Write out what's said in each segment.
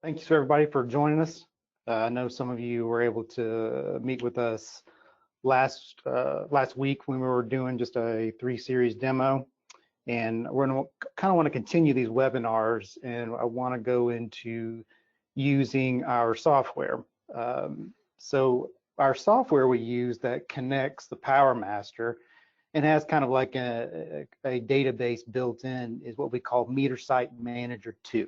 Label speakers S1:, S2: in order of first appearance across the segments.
S1: Thanks for everybody for joining us. I know some of you were able to meet with us last week when we were doing just a 3-series demo, and we're going to kind of want to continue these webinars, and I want to go into using our software. So our software we use that connects the PowerMaster and has kind of like a database built in is what we call MeterSite Manager 2.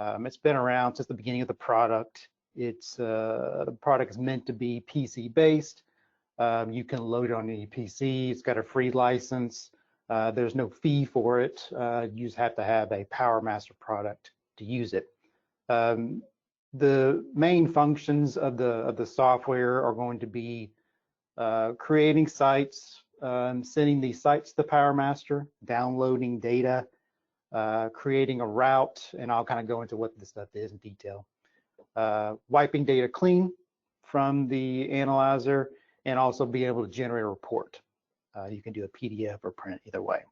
S1: It's been around since the beginning of the product. The product is meant to be PC based. You can load it on any PC. It's got a free license. There's no fee for it. You just have to have a PowerMaster product to use it. The main functions of the software are going to be creating sites, sending these sites to the PowerMaster, downloading data, creating a route, and I'll kind of go into what this stuff is in detail. Wiping data clean from the analyzer, and also be able to generate a report. You can do a PDF or print, either way.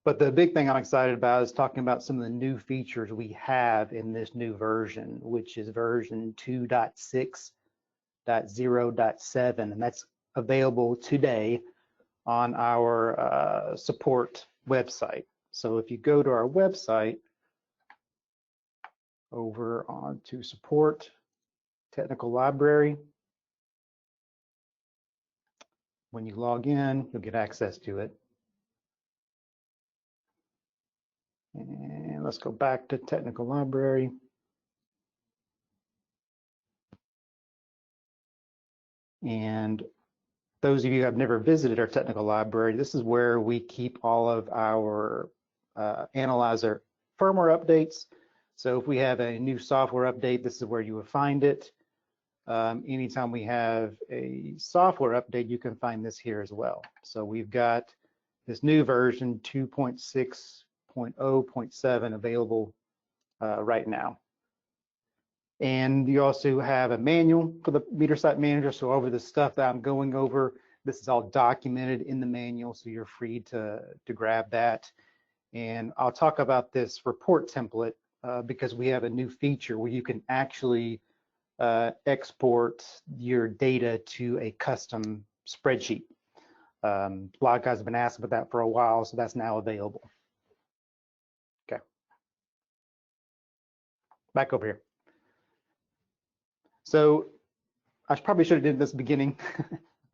S1: But the big thing I'm excited about is talking about some of the new features we have in this new version, which is version 2.6.0.7, and that's available today on our support website. So if you go to our website, over onto support, technical library, when you log in, you'll get access to it. And let's go back to technical library. And those of you who have never visited our technical library, this is where we keep all of our analyzer firmware updates. So if we have a new software update, this is where you would find it. Anytime we have a software update, you can find this here as well. So we've got this new version 2.6.0.7 available right now. And you also have a manual for the MeterSite Manager. So over the stuff that I'm going over, this is all documented in the manual, so you're free to grab that. And I'll talk about this report template because we have a new feature where you can actually export your data to a custom spreadsheet. A lot of guys have been asking about that for a while, so that's now available. Okay. Back over here. So I probably should have did this beginning.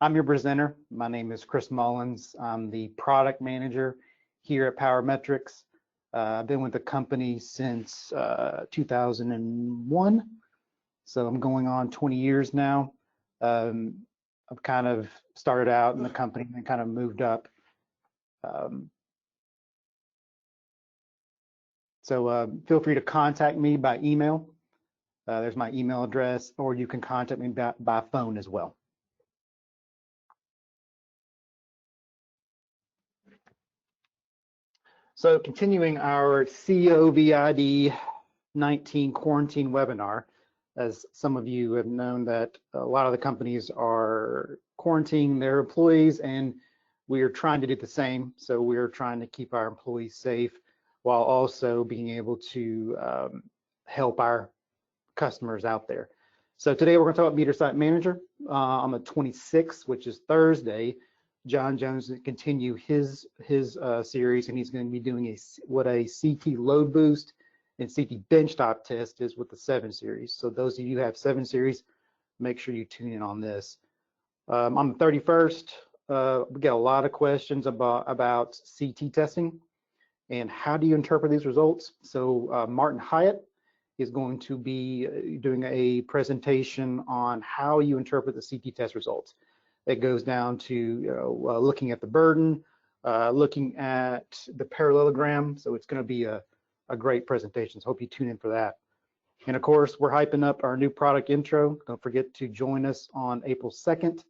S1: I'm your presenter. My name is Chris Mullins. I'm the product manager here at Powermetrics. I've been with the company since 2001, so I'm going on 20 years now. I've kind of started out in the company and kind of moved up. So feel free to contact me by email. There's my email address, or you can contact me by phone as well. So continuing our COVID-19 quarantine webinar, as some of you have known that a lot of the companies are quarantining their employees, and we are trying to do the same. So we're trying to keep our employees safe while also being able to help our customers out there. So today we're going to talk about MeterSite Manager on the 26th, which is Thursday. John Jones will continue his series, and he's going to be doing what a CT load boost and CT benchtop test is with the 7 series. So those of you who have 7 series, make sure you tune in on this. On the 31st, we get a lot of questions about CT testing and how do you interpret these results. So Martin Hyatt is going to be doing a presentation on how you interpret the CT test results. It goes down to looking at the burden, looking at the parallelogram. So it's going to be a great presentation. So hope you tune in for that. And of course, we're hyping up our new product intro. Don't forget to join us on April 2nd.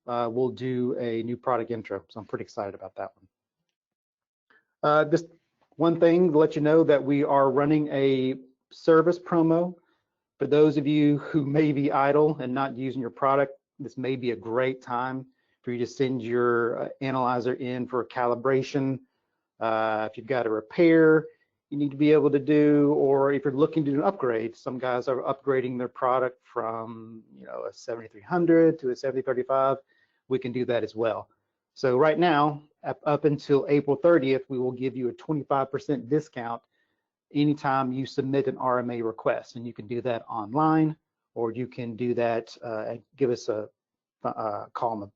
S1: We'll do a new product intro. So I'm pretty excited about that one. Just one thing to let you know that we are running a service promo. For those of you who may be idle and not using your product, this may be a great time for you to send your analyzer in for a calibration. If you've got a repair, you need to be able to do, or if you're looking to do an upgrade, some guys are upgrading their product from, a 7300 to a 7035. We can do that as well. So right now, up until April 30th, we will give you a 25% discount anytime you submit an RMA request, and you can do that online, or you can do that, give us a call.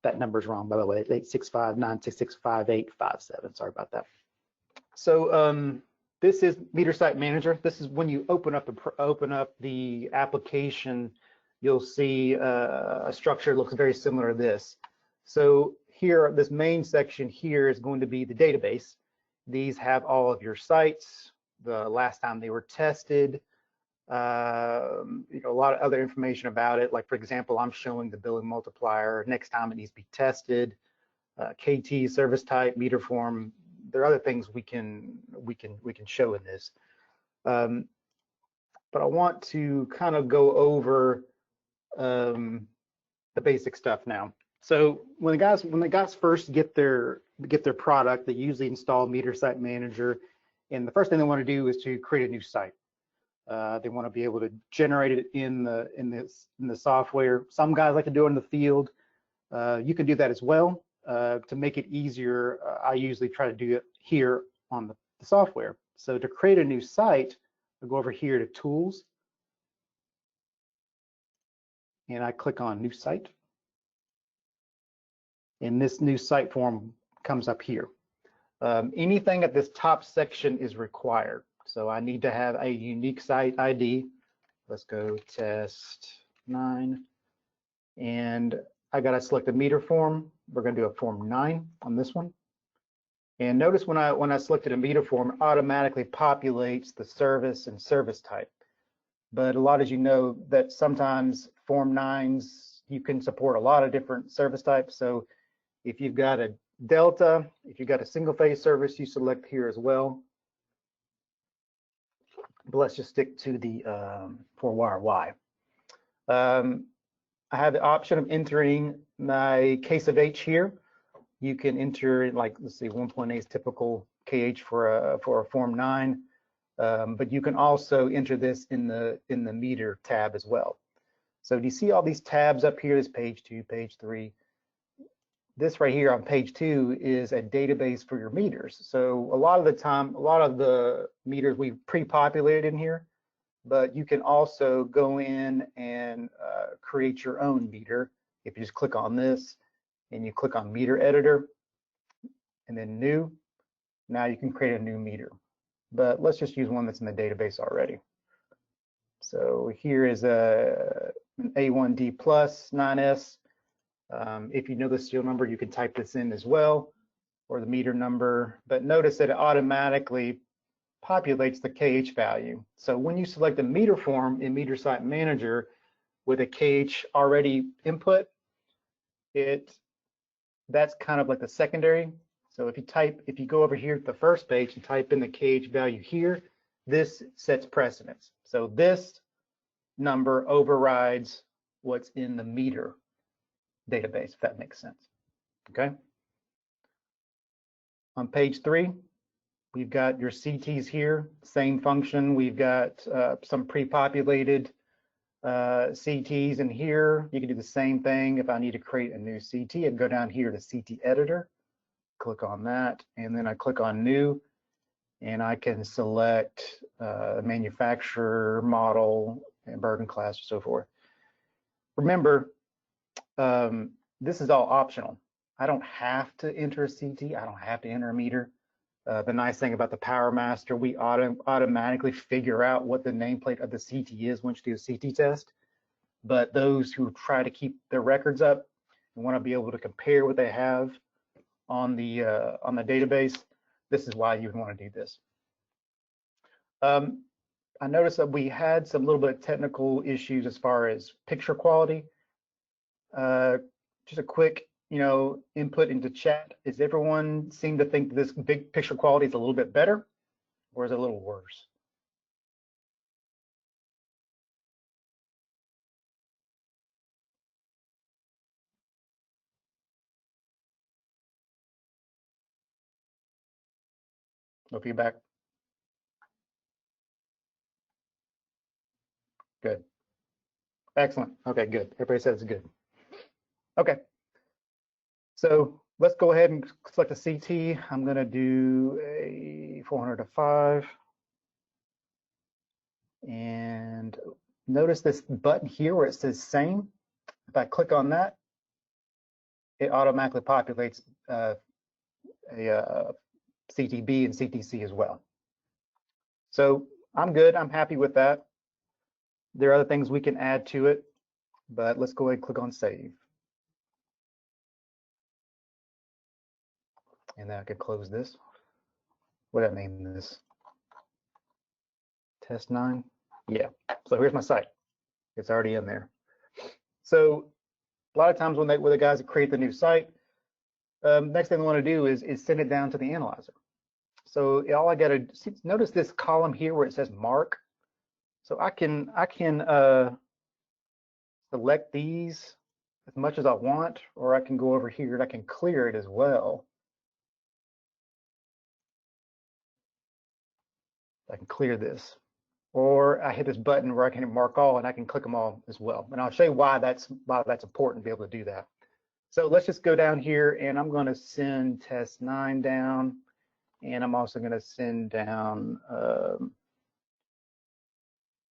S1: That number's wrong, by the way, 865-966-5857. Sorry about that. So this is Meter Site Manager. This is when you open up the application, you'll see a structure that looks very similar to this. So here, this main section here is going to be the database. These have all of your sites, the last time they were tested, a lot of other information about it. Like, for example, I'm showing the billing multiplier. Next time it needs to be tested, KT, service type, meter form. There are other things we can show in this. But I want to kind of go over the basic stuff now. So when the guys first get their product, they usually install Meter Site Manager, and the first thing they want to do is to create a new site. They want to be able to generate it in the software. Some guys like to do it in the field. You can do that as well. To make it easier, I usually try to do it here on the software. So to create a new site, I go over here to Tools, and I click on New Site. And this new site form comes up here. Anything at this top section is required. So I need to have a unique site ID. Let's go test 9. And I got to select a meter form. We're going to do a form 9 on this one. And notice when I selected a meter form, it automatically populates the service and service type. But a lot, as you know, that sometimes form 9s, you can support a lot of different service types. So if you've got a Delta, if you've got a single phase service, you select here as well. But let's just stick to the 4-wire Y. I have the option of entering my case of H here. You can enter, like, let's see, 1.8 is typical KH for a form 9, but you can also enter this in the meter tab as well. So do you see all these tabs up here? Is page 2, page 3. This right here on page 2 is a database for your meters. So a lot of the time, a lot of the meters we've pre-populated in here, but you can also go in and create your own meter. If you just click on this and you click on Meter Editor and then New, now you can create a new meter. But let's just use one that's in the database already. So here is an A1D plus 9S. If you know the serial number, you can type this in as well, or the meter number. But notice that it automatically populates the KH value. So when you select a meter form in Meter Site Manager with a KH already input, that's kind of like the secondary. So if you go over here to the first page and type in the KH value here, this sets precedence. So this number overrides what's in the meter database, if that makes sense. Okay. On page 3, we've got your CTs here, same function. We've got some pre-populated CTs in here. You can do the same thing. If I need to create a new CT, I'd go down here to CT Editor, click on that, and then I click on New, and I can select manufacturer, model, and burden class, and so forth. Remember, this is all optional. I don't have to enter a CT. I don't have to enter a meter. The nice thing about the PowerMaster, we automatically figure out what the nameplate of the CT is once you do a CT test. But those who try to keep their records up and want to be able to compare what they have on the database, this is why you would want to do this. I noticed that we had some little bit of technical issues as far as picture quality. Just a quick, input into chat. Does everyone seem to think this big picture quality is a little bit better, or is it a little worse? No feedback? Excellent. Okay, good. Everybody says it's good. Okay. So let's go ahead and select a CT. I'm going to do a 400 to 5. And notice this button here where it says same. If I click on that, it automatically populates a CTB and CTC as well. So I'm good. I'm happy with that. There are other things we can add to it, but let's go ahead and click on save. And then I can close this. What did I name this? Test 9? Yeah. So here's my site. It's already in there. So a lot of times when the guys create the new site, next thing they want to do is send it down to the analyzer. So all I got to notice this column here where it says mark. So I can select these as much as I want, or I can go over here and I can clear it as well. I can clear this, or I hit this button where I can mark all and I can click them all as well. And I'll show you why that's important to be able to do that. So let's just go down here and I'm going to send test 9 down, and I'm also going to send down,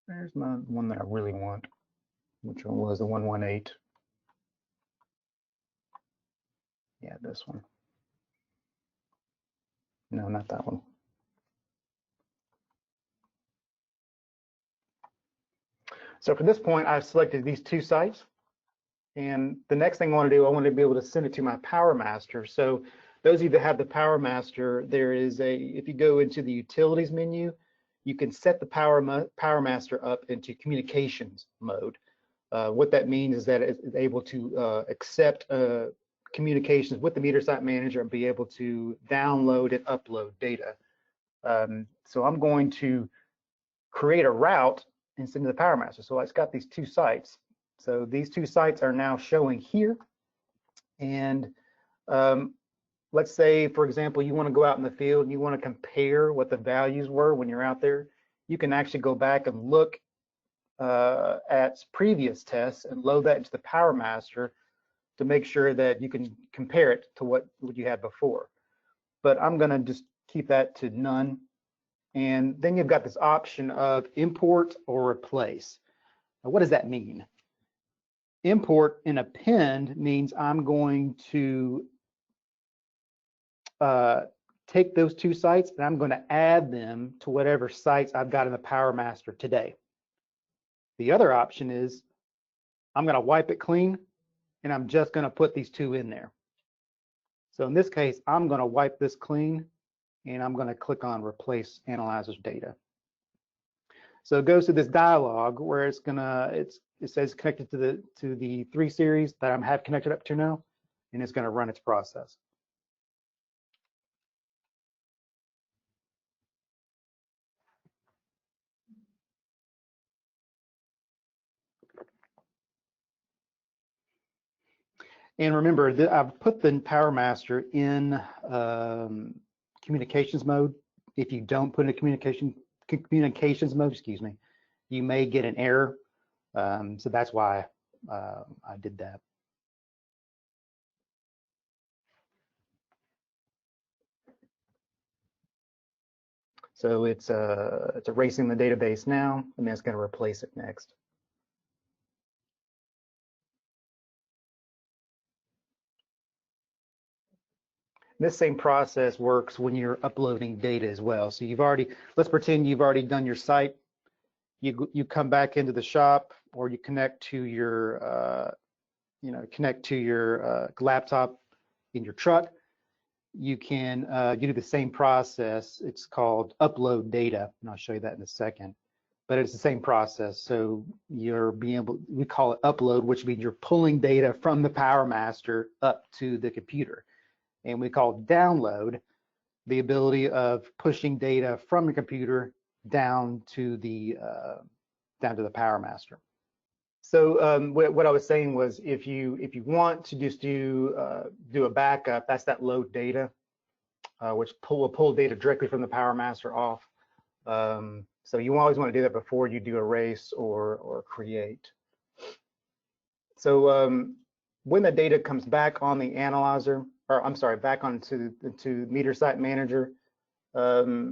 S1: there's my one that I really want, which one was the 118. Yeah, this one. No, not that one. So for this point, I've selected these 2 sites. And the next thing I want to do, I want to be able to send it to my Power Master. So those of you that have the Power Master, there is if you go into the Utilities menu, you can set the Power Master up into communications mode. What that means is that it's able to accept communications with the meter site manager and be able to download and upload data. So I'm going to create a route and send to the Power Master. So it's got these 2 sites. So these 2 sites are now showing here. And let's say, for example, you want to go out in the field and you want to compare what the values were when you're out there. You can actually go back and look at previous tests and load that into the Power Master to make sure that you can compare it to what you had before. But I'm going to just keep that to none. And then you've got this option of import or replace. Now, what does that mean? Import and append means I'm going to take those 2 sites and I'm going to add them to whatever sites I've got in the Power Master today. The other option is I'm going to wipe it clean and I'm just going to put these 2 in there. So in this case, I'm going to wipe this clean and I'm going to click on replace analyzer's data. So it goes to this dialog where it says connected to the 3 series that I have connected up to now, and it's going to run its process. And remember, I've put the Power Master in communications mode. If you don't put it in communications mode, excuse me, you may get an error. So that's why I did that. So it's erasing the database now, and then it's going to replace it next. This same process works when you're uploading data as well. So let's pretend you've already done your site. You come back into the shop, or you connect to your laptop in your truck. You do the same process. It's called upload data, and I'll show you that in a second. But it's the same process. So we call it upload, which means you're pulling data from the Power Master up to the computer. And we call download the ability of pushing data from the computer down to the Power Master. So what I was saying was, if you want to just do a backup, that's that load data, which will pull data directly from the Power Master off. So you always want to do that before you do erase or create. So when the data comes back on the analyzer, or I'm sorry, back onto Meter Site Manager, what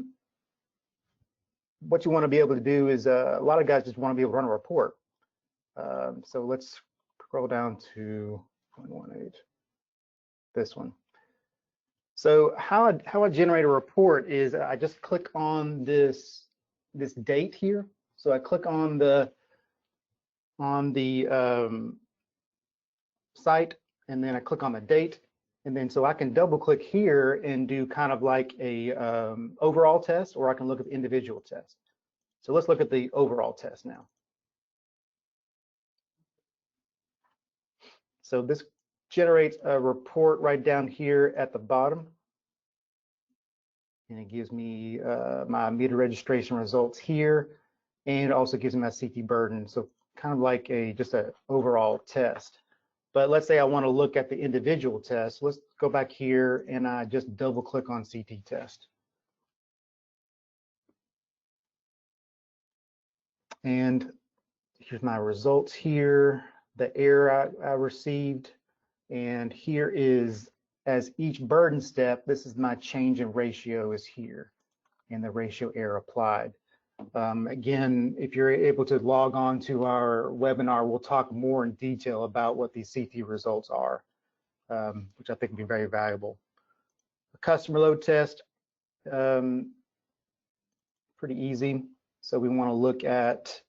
S1: you want to be able to do is a lot of guys just want to be able to run a report. So let's scroll down to 118, this one. So how I generate a report is I just click on this date here. So I click on the site, and then I click on the date, and then so I can double click here and do kind of like a overall test, or I can look at the individual test. So let's look at the overall test now. So this generates a report right down here at the bottom, and it gives me my meter registration results here, and it also gives me my CT burden. So kind of like just an overall test. But let's say I want to look at the individual test. Let's go back here and I just double click on CT test. And here's my results here, the error I received. And here is, as each burden step, this is my change in ratio is here, and the ratio error applied. Again, if you're able to log on to our webinar, we'll talk more in detail about what these CT results are, which I think would be very valuable. A customer load test, pretty easy. So we want to look at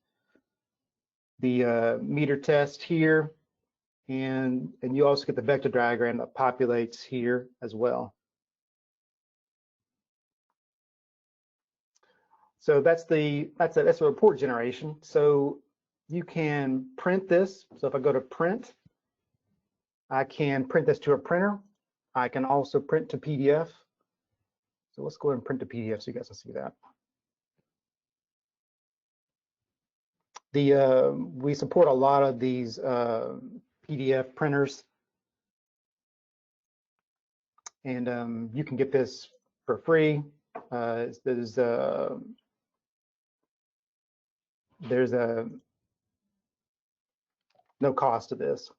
S1: the meter test here, and you also get the vector diagram that populates here as well. So that's a report generation. So you can print this. So if I go to print, I can print this to a printer. I can also print to PDF. So let's go ahead and print to PDF so you guys can see that. We support a lot of these PDF printers, and you can get this for free. There's no cost to this.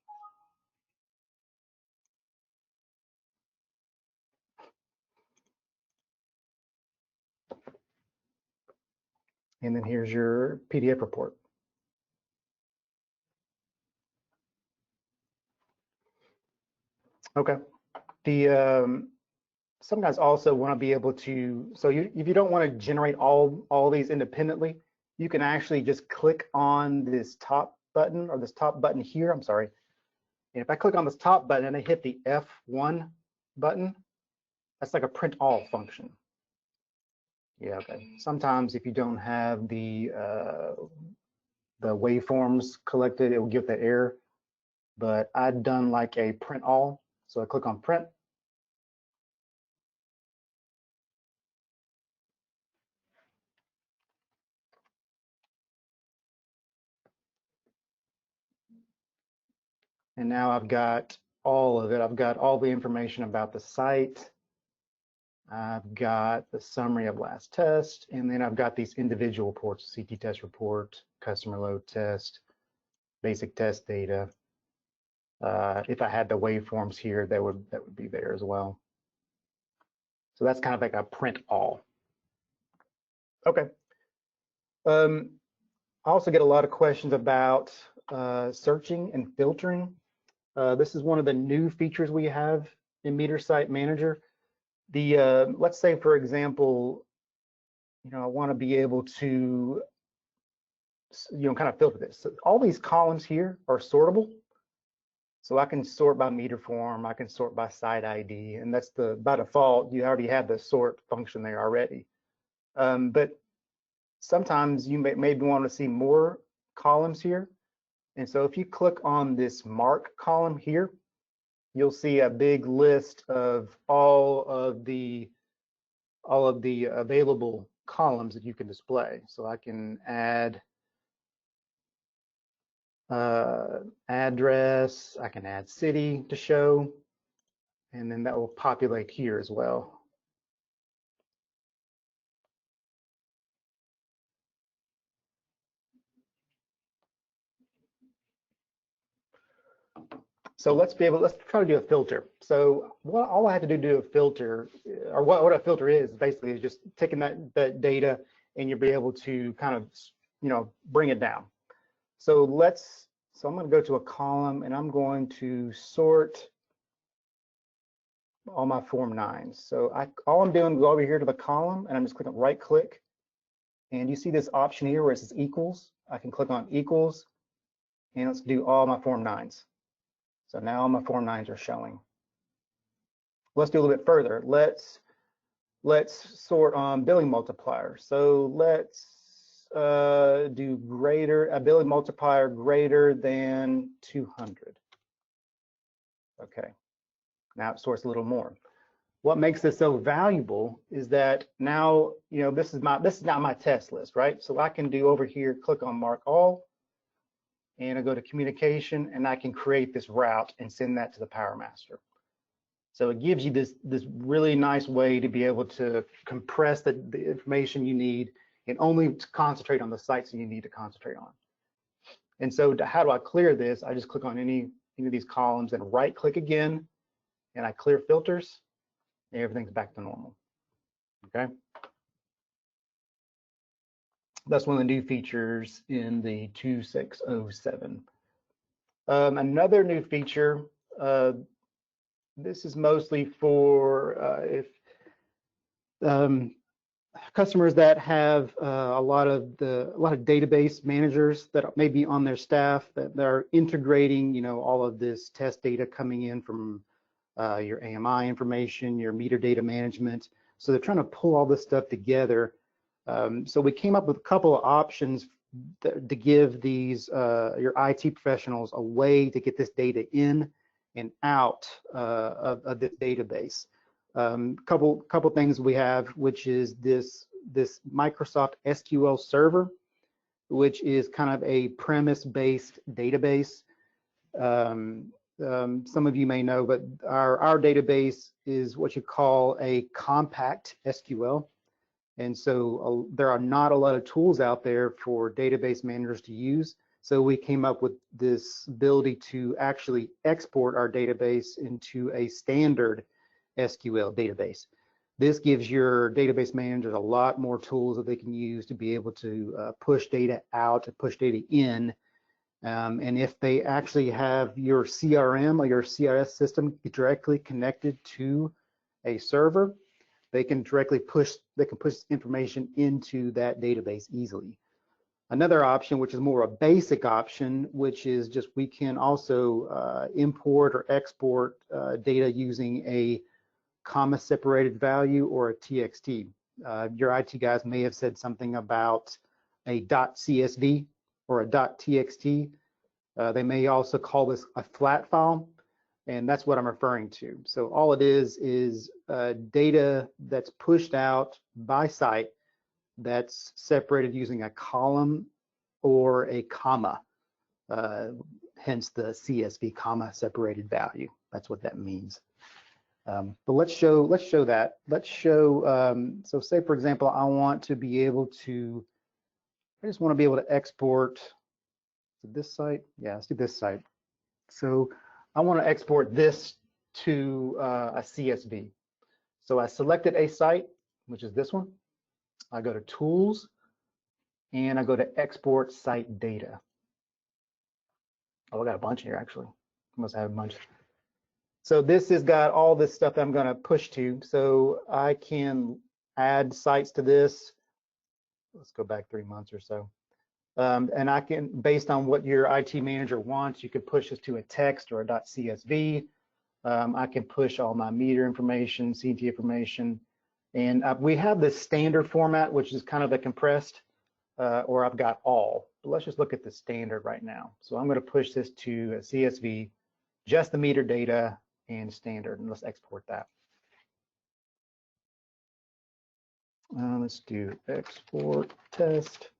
S1: And then here's your PDF report. Okay. Some guys also want to be able to, so if you don't want to generate all these independently, you can actually just click on this top button, or this top button here, I'm sorry. And if I click on this top button and I hit the F1 button, that's like a print all function. Yeah, okay. Sometimes if you don't have the waveforms collected, it will give the error. But I've done like a print all. So I click on print. And now I've got all of it. I've got all the information about the site. I've got the summary of last test, and then I've got these individual reports: CT test report, customer load test, basic test data. If I had the waveforms here, that would be there as well. So that's kind of like a print all. Okay. I also get a lot of questions about searching and filtering. This is one of the new features we have in Meter Site Manager. Let's say, for example, I want to be able to, kind of filter this. So all these columns here are sortable. So I can sort by meter form, I can sort by site ID, and that's by default, you already have the sort function there already. But sometimes you maybe want to see more columns here. And so if you click on this mark column here, you'll see a big list of all of the available columns that you can display. So I can add address, I can add city to show, and then that will populate here as well. So let's try to do a filter. So all I have to do a filter, or what a filter is basically is just taking that data and you'll be able to kind of, bring it down. So I'm going to go to a column and I'm going to sort all my Form 9s. So all I'm doing is go over here to the column and I'm just clicking right click. And you see this option here where it says equals. I can click on equals and let's do all my Form 9s. So now all my Form 9s are showing. Let's do a little bit further. Let's sort on billing multiplier. So let's do a billing multiplier greater than 200. Okay, now it sorts a little more. What makes this so valuable is that now, this is not my test list, right? So I can do over here, click on mark all, and I go to communication, and I can create this route and send that to the Power Master. So it gives you this really nice way to be able to compress the information you need and only to concentrate on the sites that you need to concentrate on. And so how do I clear this? I just click on any of these columns and right click again, and I clear filters, and everything's back to normal. Okay. That's one of the new features in the 2607. Another new feature, this is mostly for if customers that have a lot of database managers that may be on their staff that they're integrating, all of this test data coming in from your AMI information, your meter data management. So they're trying to pull all this stuff together. So we came up with a couple of options to give these your IT professionals a way to get this data in and out of this database. Couple things we have, which is this Microsoft SQL Server, which is kind of a premise-based database. Some of you may know, but our database is what you call a compact SQL. And so there are not a lot of tools out there for database managers to use. So we came up with this ability to actually export our database into a standard SQL database. This gives your database managers a lot more tools that they can use to be able to push data out, to push data in. And if they actually have your CRM or your CRS system directly connected to a server, they can push information into that database easily. Another option, which is more a basic option, which is just we can also import or export data using a comma separated value or a TXT. Your IT guys may have said something about a .csv or a .txt. They may also call this a flat file, and that's what I'm referring to. So all it is data that's pushed out by site that's separated using a column or a comma, hence the CSV comma separated value. That's what that means. But let's show that. Let's show, so say for example, I want to be able to, I just want to be able to export to this site. Yeah, let's do this site. So I want to export this to a CSV. So I selected a site, which is this one. I go to Tools, and I go to Export Site Data. Oh, I got a bunch here actually. I must have a bunch. So this has got all this stuff that I'm going to push to. So I can add sites to this. Let's go back 3 months or so. And I can, based on what your IT manager wants, you can push this to a text or a .csv. I can push all my meter information, CT information, and we have this standard format, which is kind of a compressed, or I've got all. But let's just look at the standard right now. So I'm going to push this to a CSV, just the meter data and standard, and let's export that. Let's do export test.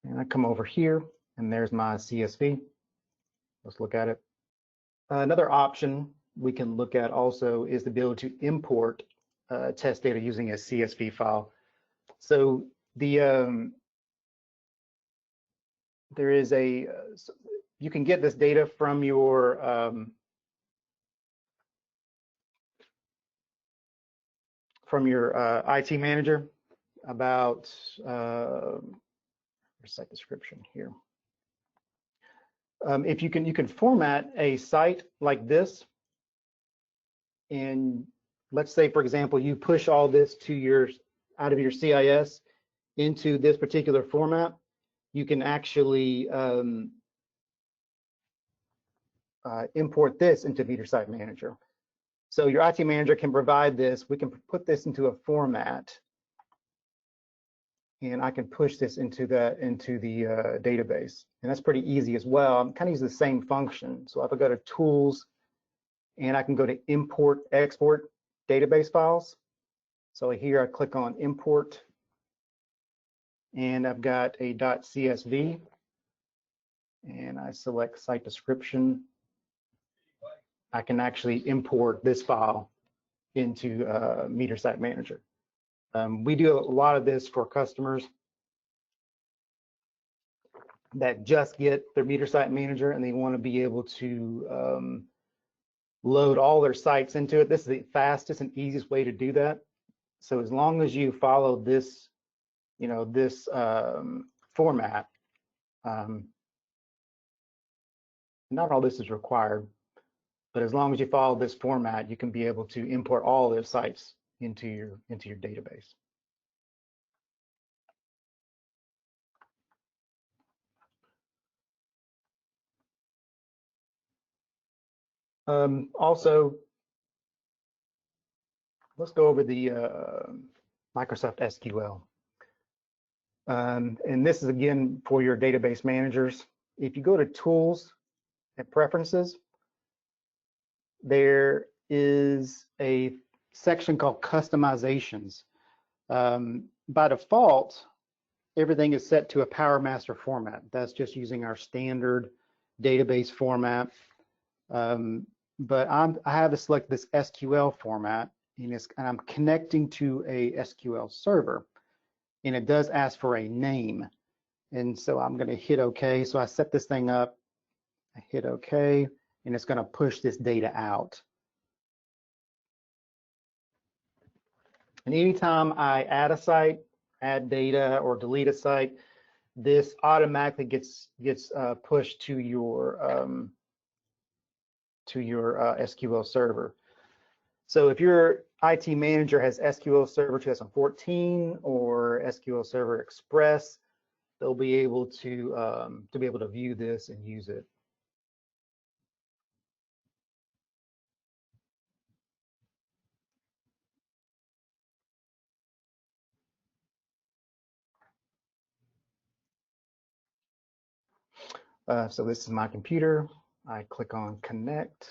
S1: And I come over here, and there's my CSV. Let's look at it. Another option we can look at also is the ability to import test data using a CSV file. So the there is a you can get this data from your IT manager about site description here. If you can format a site like this, and let's say, for example, you push all this to out of your CIS into this particular format, you can actually import this into MeterSite Manager. So your IT manager can provide this. We can put this into a format, and I can push this into the database, and that's pretty easy as well. I'm kind of using the same function. So if I go to Tools, and I can go to Import Export Database Files. So here I click on Import, and I've got a .csv, and I select Site Description. I can actually import this file into MeterSite Manager. We do a lot of this for customers that just get their MeterSite Manager and they want to be able to load all their sites into it. This is the fastest and easiest way to do that. So as long as you follow this, this format, not all this is required, but as long as you follow this format, you can be able to import all those sites into your database. Also, let's go over the Microsoft SQL. And this is again for your database managers. If you go to Tools and Preferences, there is a section called Customizations. By default, everything is set to a PowerMaster format. That's just using our standard database format. But I have to select this SQL format, and I'm connecting to a SQL server, and it does ask for a name. And so I'm going to hit OK. So I set this thing up, I hit OK, and it's going to push this data out. And anytime I add a site, add data, or delete a site, this automatically gets pushed to your SQL server. So if your IT manager has SQL Server 2014 or SQL Server Express, they'll be able to view this and use it. So this is my computer. I click on Connect.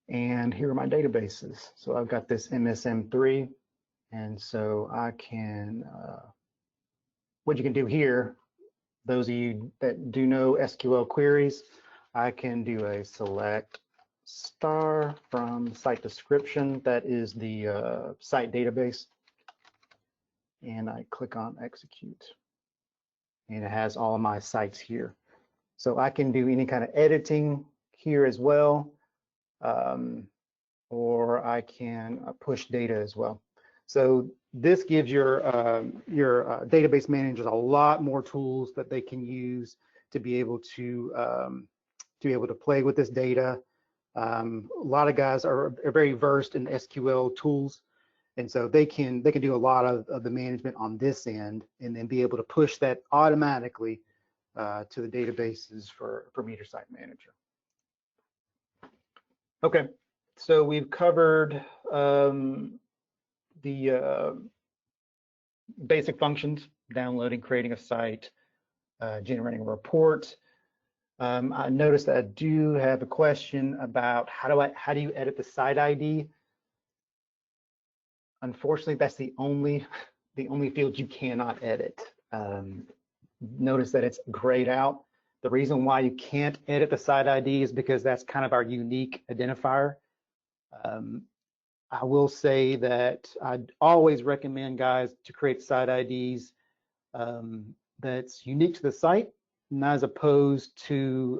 S1: And here are my databases. So I've got this MSM2, and so I can, what you can do here, those of you that do know SQL queries, I can do a select star from site description. That is the site database. And I click on execute. And it has all of my sites here. So I can do any kind of editing here as well. Or I can push data as well. So this gives your database managers a lot more tools that they can use to be able to play with this data. A lot of guys are very versed in SQL tools, and so they can do a lot of the management on this end, and then be able to push that automatically to the databases for MeterSite Manager. Okay. So we've covered the basic functions: downloading, creating a site, generating a report. I noticed that I do have a question about how do you edit the site ID? Unfortunately, that's the only field you cannot edit. Notice that it's grayed out. The reason why you can't edit the site ID is because that's kind of our unique identifier. I will say that I'd always recommend guys to create site IDs that's unique to the site, not as opposed to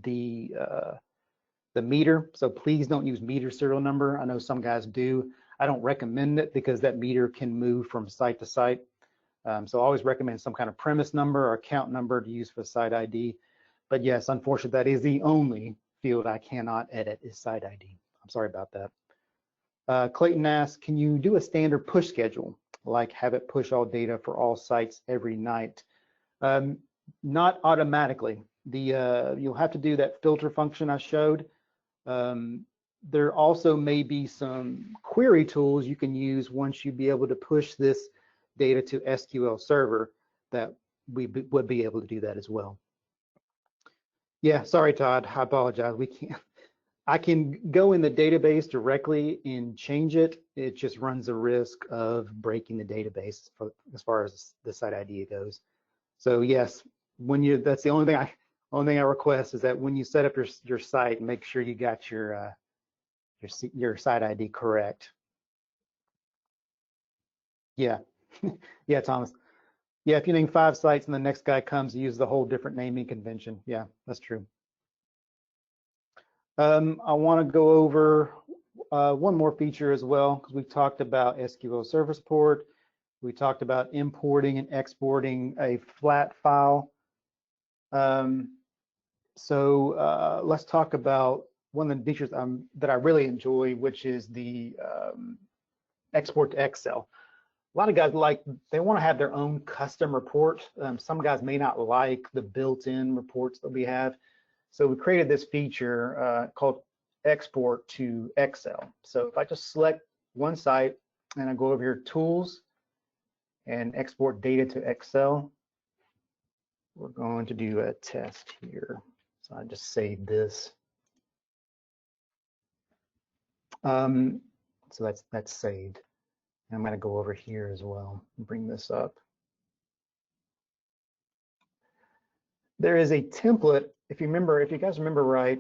S1: the meter. So please don't use meter serial number. I know some guys do. I don't recommend it because that meter can move from site to site. So I always recommend some kind of premise number or account number to use for site ID. But yes, unfortunately, that is the only field I cannot edit is site ID. I'm sorry about that. Clayton asks, can you do a standard push schedule, like have it push all data for all sites every night? Not automatically. You'll have to do that filter function I showed. There also may be some query tools you can use once you be able to push this data to SQL Server that we would be able to do that as well. Yeah, sorry, Todd. I apologize. We can't. I can go in the database directly and change it. It just runs the risk of breaking the database as far as the site ID goes. So yes, that's the only thing I request is that when you set up your site, make sure you got your site ID correct. Yeah, yeah, Thomas. Yeah, if you name 5 sites and the next guy comes, use the whole different naming convention. Yeah, that's true. I want to go over one more feature as well, because we talked about SQL Server support. We talked about importing and exporting a flat file. So let's talk about one of the features that I really enjoy, which is the export to Excel. A lot of guys they want to have their own custom report. Some guys may not like the built-in reports that we have. So we created this feature called export to Excel. So if I just select one site and I go over here, tools, and export data to Excel, we're going to do a test here. So I just saved this. So that's saved. And I'm going to go over here as well and bring this up. There is a template. If you guys remember right,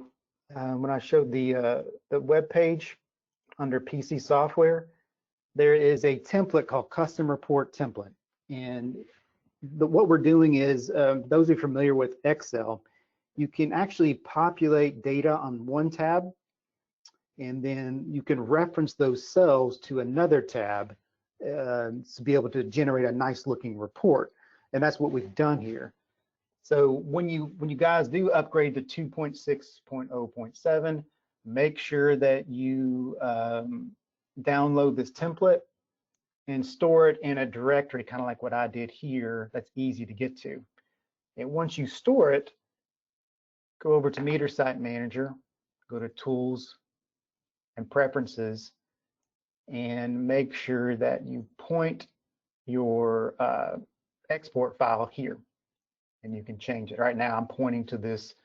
S1: when I showed the web page under PC software, there is a template called custom report template. And what we're doing is, those who are familiar with Excel, you can actually populate data on one tab, and then you can reference those cells to another tab to be able to generate a nice looking report. And that's what we've done here. So when you guys do upgrade to 2.6.0.7, make sure that you download this template and store it in a directory, kind of like what I did here, that's easy to get to. And once you store it, go over to Meter Site Manager, go to Tools and Preferences, and make sure that you point your export file here, and you can change it. Right now I'm pointing to this,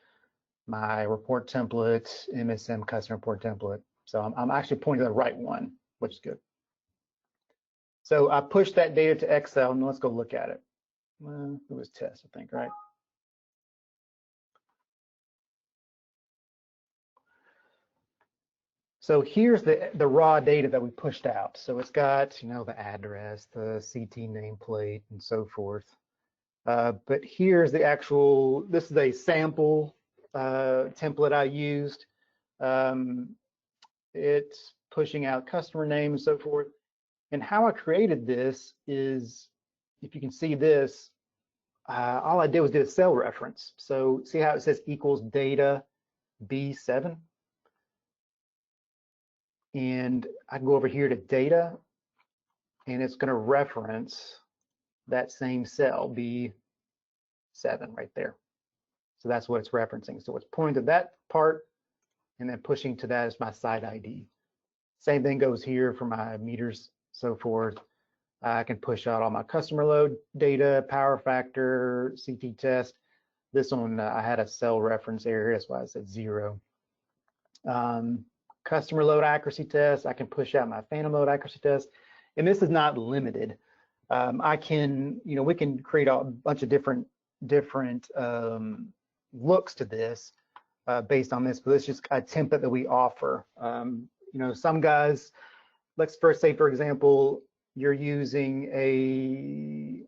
S1: my report template, MSM custom report template. So I'm actually pointing to the right one, which is good. So I pushed that data to Excel, and let's go look at it. Well, it was test, I think, right? So here's the raw data that we pushed out. So it's got, the address, the CT nameplate, and so forth. But here's the actual, this is a sample template I used. It's pushing out customer name and so forth. And how I created this is, if you can see this, all I did was do a cell reference. So see how it says equals data B7? And I can go over here to data, and it's going to reference that same cell, B7, right there. So that's what it's referencing. So it's pointing to that part, and then pushing to that as my site ID. Same thing goes here for my meters, so forth. I can push out all my customer load data, power factor, CT test. This one, I had a cell reference error, that's why I said 0. Customer load accuracy test, I can push out my phantom load accuracy test. And this is not limited. I can, we can create a bunch of different looks to this based on this, but it's just a template that we offer. You know, some guys, let's first say, for example, you're using a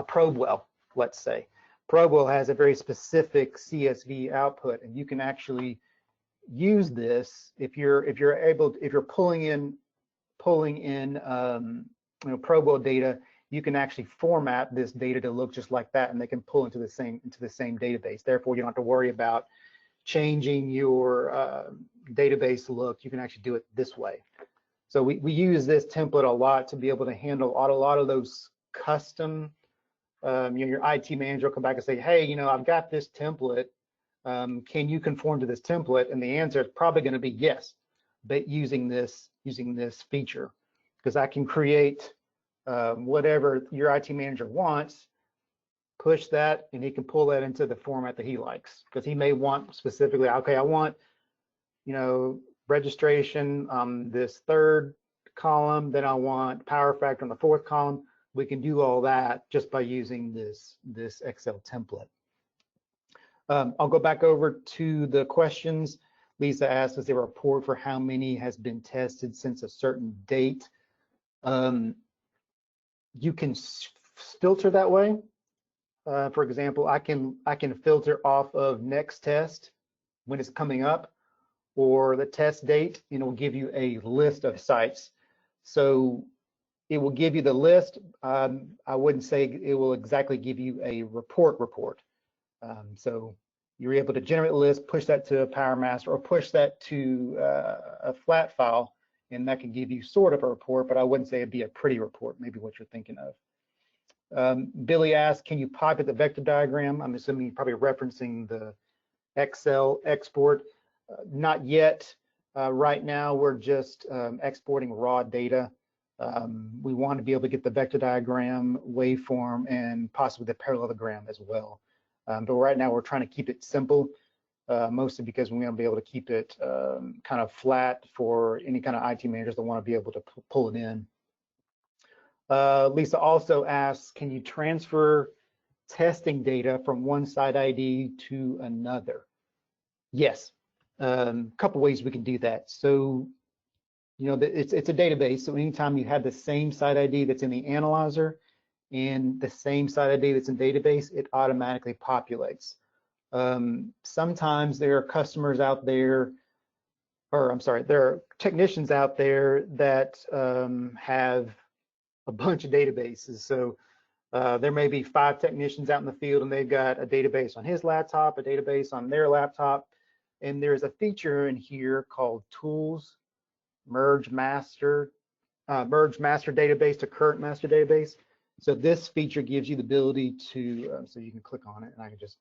S1: probe well, let's say. Probe well has a very specific CSV output, and you can actually use this if you're pulling in you know, probe well data. You can actually format this data to look just like that, and they can pull into the same database. Therefore, you don't have to worry about changing your database look. You can actually do it this way. So we use this template a lot to be able to handle a lot of those custom. You know, your IT manager will come back and say, hey, you know, I've got this template. Can you conform to this template? And the answer is probably going to be yes, but using this feature, because I can create whatever your IT manager wants, push that, and he can pull that into the format that he likes. Because he may want specifically, okay, I want, you know, registration on this third column, then I want power factor on the fourth column. We can do all that just by using this Excel template. I'll go back over to the questions. Lisa asked, is there a report for how many has been tested since a certain date? You can filter that way. For example, I can filter off of next test when it's coming up, or the test date, and it will give you a list of sites. So it will give you the list. I wouldn't say it will exactly give you a report. So you're able to generate a list, push that to a PowerMaster, or push that to a flat file, and that can give you sort of a report, but I wouldn't say it'd be a pretty report, maybe what you're thinking of. Billy asked, can you populate the vector diagram? I'm assuming you're probably referencing the Excel export. Not yet. Right now, we're just exporting raw data. We want to be able to get the vector diagram, waveform, and possibly the parallelogram as well. But right now, we're trying to keep it simple, mostly because we want to be able to keep it kind of flat for any kind of IT managers that want to be able to pull it in. Lisa also asks, can you transfer testing data from one site ID to another? Yes, a couple ways we can do that. So, you know, it's a database. So anytime you have the same site ID that's in the analyzer and the same site ID that's in database, it automatically populates. Sometimes there are customers out there, or I'm sorry, there are technicians out there that have a bunch of databases. So there may be 5 technicians out in the field, and they've got a database on his laptop, a database on their laptop, and there's a feature in here called Tools, Merge Master Database to Current Master Database. So this feature gives you the ability to, so you can click on it, and I can just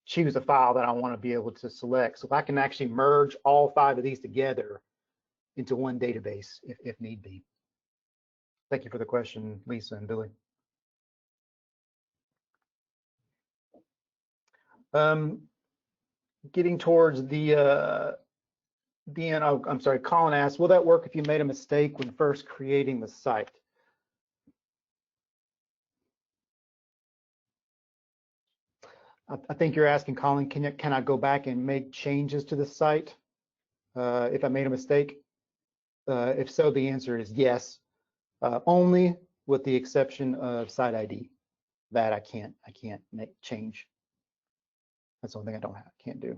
S1: choose a file that I want to be able to select. So I can actually merge all 5 of these together into one database if need be. Thank you for the question, Lisa and Billy. Getting towards the end, oh, I'm sorry, Colin asked, will that work if you made a mistake when first creating the site? I think you're asking, Colin, can I go back and make changes to the site if I made a mistake? If so, the answer is yes, only with the exception of site ID. That I can't make change. That's the only thing I can't do.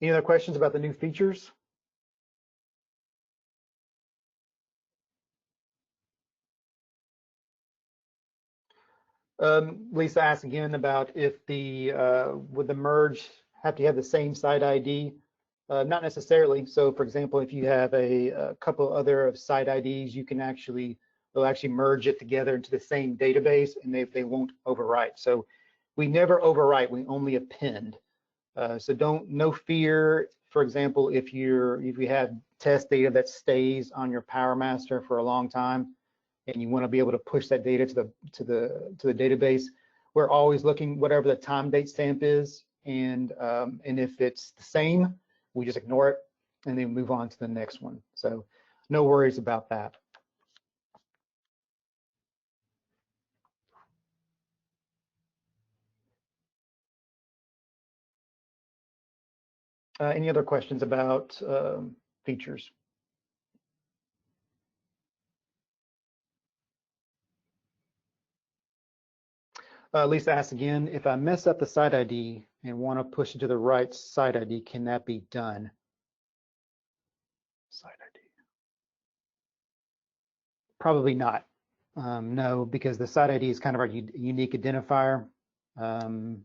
S1: Any other questions about the new features? Lisa asked again about if would the merge have to have the same site ID? Not necessarily. So, for example, if you have a couple other site IDs, you can they'll actually merge it together into the same database, and they won't overwrite. So we never overwrite, we only append. So no fear. For example, if you have test data that stays on your PowerMaster for a long time, and you want to be able to push that data to the database, we're always looking whatever the time date stamp is, and if it's the same, we just ignore it and then move on to the next one. So no worries about that. Any other questions about features? Lisa asks again, if I mess up the site ID and want to push it to the right site ID, can that be done? Site ID. Probably not. No, because the site ID is kind of our unique identifier. I'm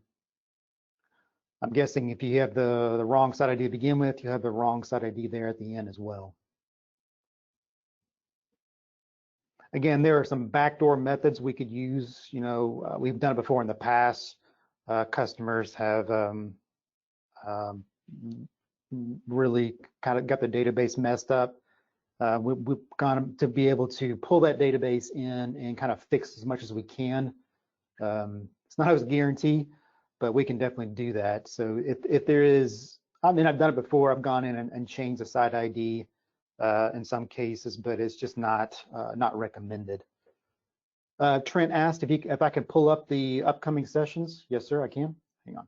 S1: guessing if you have the wrong site ID to begin with, you have the wrong site ID there at the end as well. Again, there are some backdoor methods we could use. You know, we've done it before in the past. Customers have really kind of got the database messed up. We've gone to be able to pull that database in and kind of fix as much as we can. It's not always a guarantee, but we can definitely do that. So if there is, I mean, I've done it before. I've gone in and changed the site ID in some cases, but it's just not recommended. Trent asked if I could pull up the upcoming sessions. Yes, sir, I can. Hang on.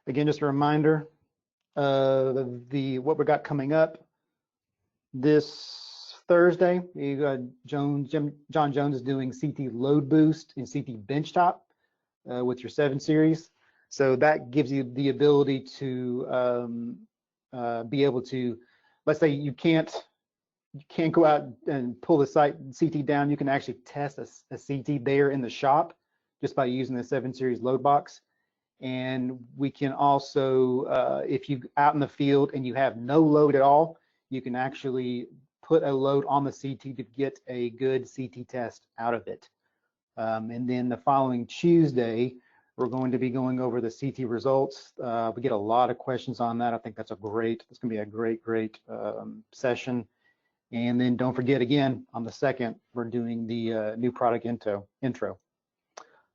S1: Again, just a reminder, what we got coming up this Thursday. You got John Jones is doing CT load boost and CT benchtop with your 7 series. So that gives you the ability to be able to, let's say you can't go out and pull the site CT down. You can actually test a CT there in the shop just by using the 7 series load box. And we can also, if you out in the field and you have no load at all, you can actually put a load on the CT to get a good CT test out of it. And then the following Tuesday, we're going to be going over the CT results. We get a lot of questions on that. I think it's going to be a great session. And then don't forget again, on the 2nd, we're doing the new product intro.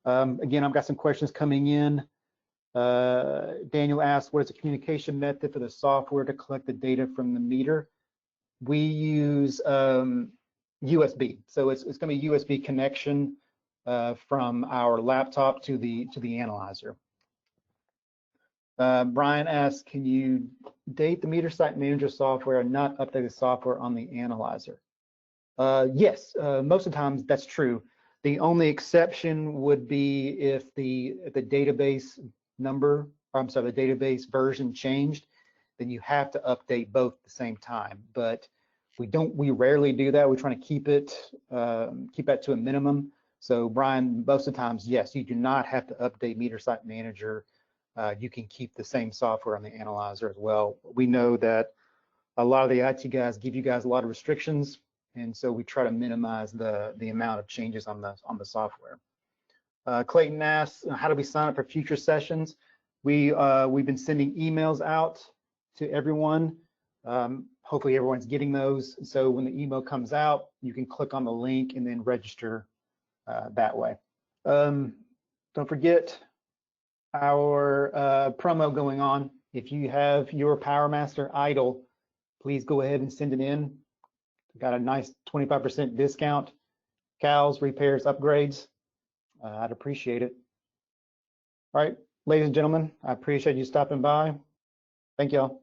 S1: Again, I've got some questions coming in. Daniel asked, what is the communication method for the software to collect the data from the meter? We use USB. So it's going to be USB connection from our laptop to the analyzer. Brian asked, can you date the meter site manager software and not update the software on the analyzer? Yes, most of the times that's true. The only exception would be if the database number, or I'm sorry, the database version changed, then you have to update both at the same time. But we rarely do that. We're trying to keep that to a minimum. So Brian, most of the times, yes, you do not have to update meter site manager. You can keep the same software on the analyzer as well. We know that a lot of the IT guys give you guys a lot of restrictions, and so we try to minimize the amount of changes on the software. Clayton asks, how do we sign up for future sessions? We've been sending emails out to everyone. Hopefully everyone's getting those. So when the email comes out, you can click on the link and then register that way. Don't forget our promo going on. If you have your PowerMaster idle, please go ahead and send it in. We've got a nice 25% discount. Cows, repairs, upgrades. I'd appreciate it. All right, ladies and gentlemen, I appreciate you stopping by. Thank y'all.